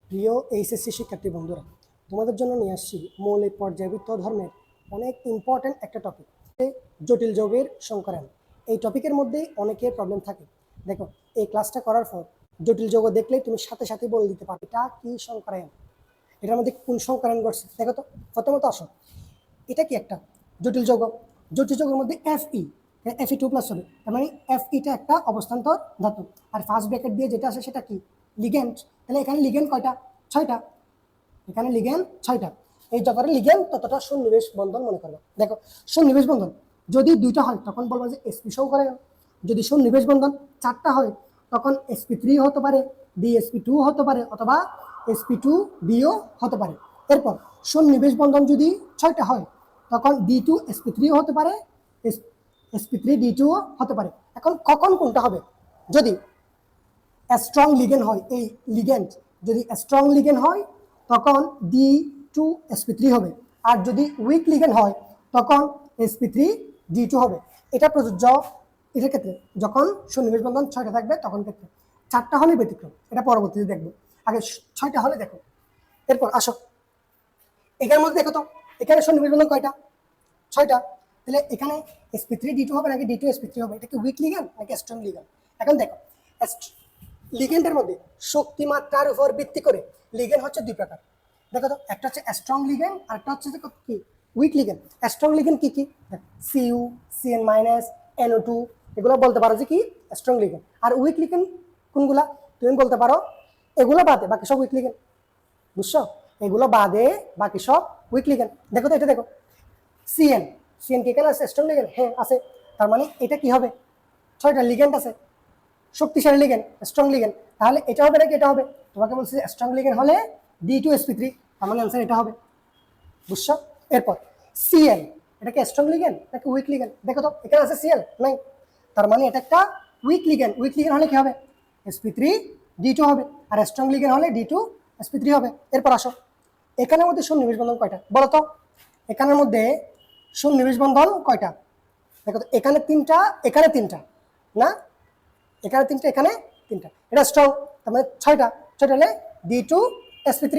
প্রিয় এইচএসসি শিক্ষার্থী বন্ধুরা, তোমাদের জন্য নিয়ে আসছি মৌলিক পর্যায়বৃত্ত ধর্মের অনেক ইম্পর্ট্যান্ট একটা টপিক, জটিল যৌগের সংকরায়ন। এই টপিকের মধ্যে অনেকের প্রবলেম থাকে। দেখো, এই ক্লাসটা করার পর জটিল যৌগ দেখলে তুমি সাথে সাথে বলে দিতে পারো এটা কি সংকরায়ন, এটার মধ্যে কোন সংকরায়ন ঘটছে। দেখো তো, প্রথমত আসো, এটা কি একটা জটিল যৌগ। জটিল যৌগের মধ্যে Fe2+ হবে, তার মানে Feটা একটা অবস্থান্তর ধাতু। আর ফার্স্ট ব্র্যাকেট দিয়ে যেটা আসে সেটা কি লিগ্যান্ড। তাহলে এখানে লিগ্যান্ড কয়টা? 6টা। এখানে লিগ্যান্ড 6টা। এই যতটা লিগ্যান্ড ততটা সন্নিবেশ বন্ধন মনে করবে। দেখো, সন্নিবেশ বন্ধন যদি 2টা হয় তখন বলবো যে sp সংকরায়ন। যদি সন্নিবেশ বন্ধন 4টা হয় তখন sp3 হতে পারে, dsp2 হতে পারে, অথবা sp2bও হতে পারে। এরপর সন্নিবেশ বন্ধন যদি 6টা হয় তখন d2sp3 হতে পারে, sp3d2 হতে পারে। এখন কখন কোনটা হবে? যদি স্ট্রং লিগেন্ড হয়, এই লিগেন্ড যদি স্ট্রং লিগেন্ড হয় তখন d2sp3 হবে, আর যদি উইক লিগেন্ড হয় তখন sp3d2 হবে। এটা প্রযোজ্য এটার ক্ষেত্রে যখন সন্নিবেশ বন্ধন 6টা থাকবে তখন ক্ষেত্রে। 4টা হলে ব্যতিক্রম, এটা পরবর্তীতে দেখবো। আগে 6টা হলে দেখো। এরপর আসো, এখানের মধ্যে দেখো তো, এখানে সন্নিবেশ বন্ধন কয়টা? 6টা। তাহলে এখানে sp3d2 হবে নাকি d2sp3 হবে? এটা কি উইক লিগ্যান্ড নাকি স্ট্রং লিগ্যান্ড? এখন দেখো, লিগ্যান্ডের মধ্যে শক্তি মাত্রার উপর ভিত্তি করে লিগ্যান্ড হচ্ছে দুই প্রকার। দেখো তো, একটা হচ্ছে স্ট্রং লিগ্যান্ড আর একটা হচ্ছে কি উইক লিগ্যান্ড। স্ট্রং লিগ্যান্ড কি কি? Cu, Cn-, NO2, এগুলো বলতে পারো যে কি স্ট্রং লিগ্যান্ড। আর উইক লিগ্যান্ড কোনগুলা? তুমি বলতে পারো এগুলো বাদে বাকি সব উইক লিগ্যান্ড। বুঝছো? এগুলো বাদে বাকি সব উইক লিগ্যান্ড। দেখো তো, এটা দেখো, Cn কি এখানে আছে স্ট্রং লিগ্যান্ড? হ্যাঁ আছে। তার মানে এটা কি হবে? 6টা লিগ্যান্ড আছে, শক্তিশালী লিগ্যান্ড, স্ট্রং লিগ্যান্ড। তাহলে এটা হবে নাকি এটা হবে? তোমাকে বলছি স্ট্রং লিগ্যান্ড হলে d2sp3, তার মানে आंसर এটা হবে। বুঝছো? এরপর Cl, এটা কি স্ট্রং লিগ্যান্ড নাকি উইক লিগ্যান্ড? দেখো তো, এখানে আছে Cl নাই, তার মানে এটা একটা উইক লিগ্যান্ড। উইক লিগ্যান্ড হলে কি হবে? sp3d2 হবে, আর স্ট্রং লিগ্যান্ড হলে d2sp3 হবে। এরপর আসো, এখানের মধ্যে সন্নিবেশ বন্ধন কয়টা বলো তো? এখানের মধ্যে সন্নিবেশ বন্ধন কয়টা? দেখো তো, এখানে 3টা, এখানে 3টা, না এখানে 3টা, এখানে 3টা। এটা স্ট্রং, তার মানে 6টা। 6টা হলে d2sp3।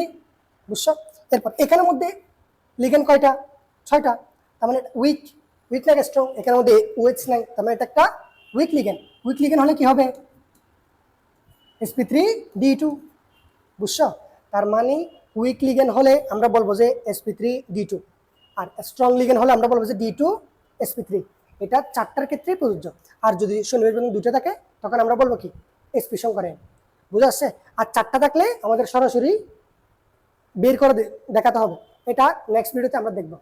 বুঝছো? এরপর এখানের মধ্যে লিগ্যান্ড কয়টা? 6টা। তার মানে উইক, উইক নাকি স্ট্রং? এখানের মধ্যে ওএইচ নাই, তার মানে এটা একটা উইক লিগ্যান্ড। উইক লিগ্যান্ড হলে কি হবে? sp3d2। বুঝছো? তার মানে উইক লিগ্যান্ড হলে আমরা বলবো যে sp3d2, আর স্ট্রং লিগ্যান্ড হলে আমরা বলবো যে d2sp3। এটা 4টার ক্ষেত্রেই প্রযোজ্য। আর যদি সন্নিবেশ বন্ধন 2টা থাকে তখন আমরা বলবো কি sp সংকরায়ন। বুঝা আসছে? আর 4টা থাকলে আমাদের সরাসরি বের করে দেখাতে হবে। এটা নেক্সট ভিডিওতে আমরা দেখবো।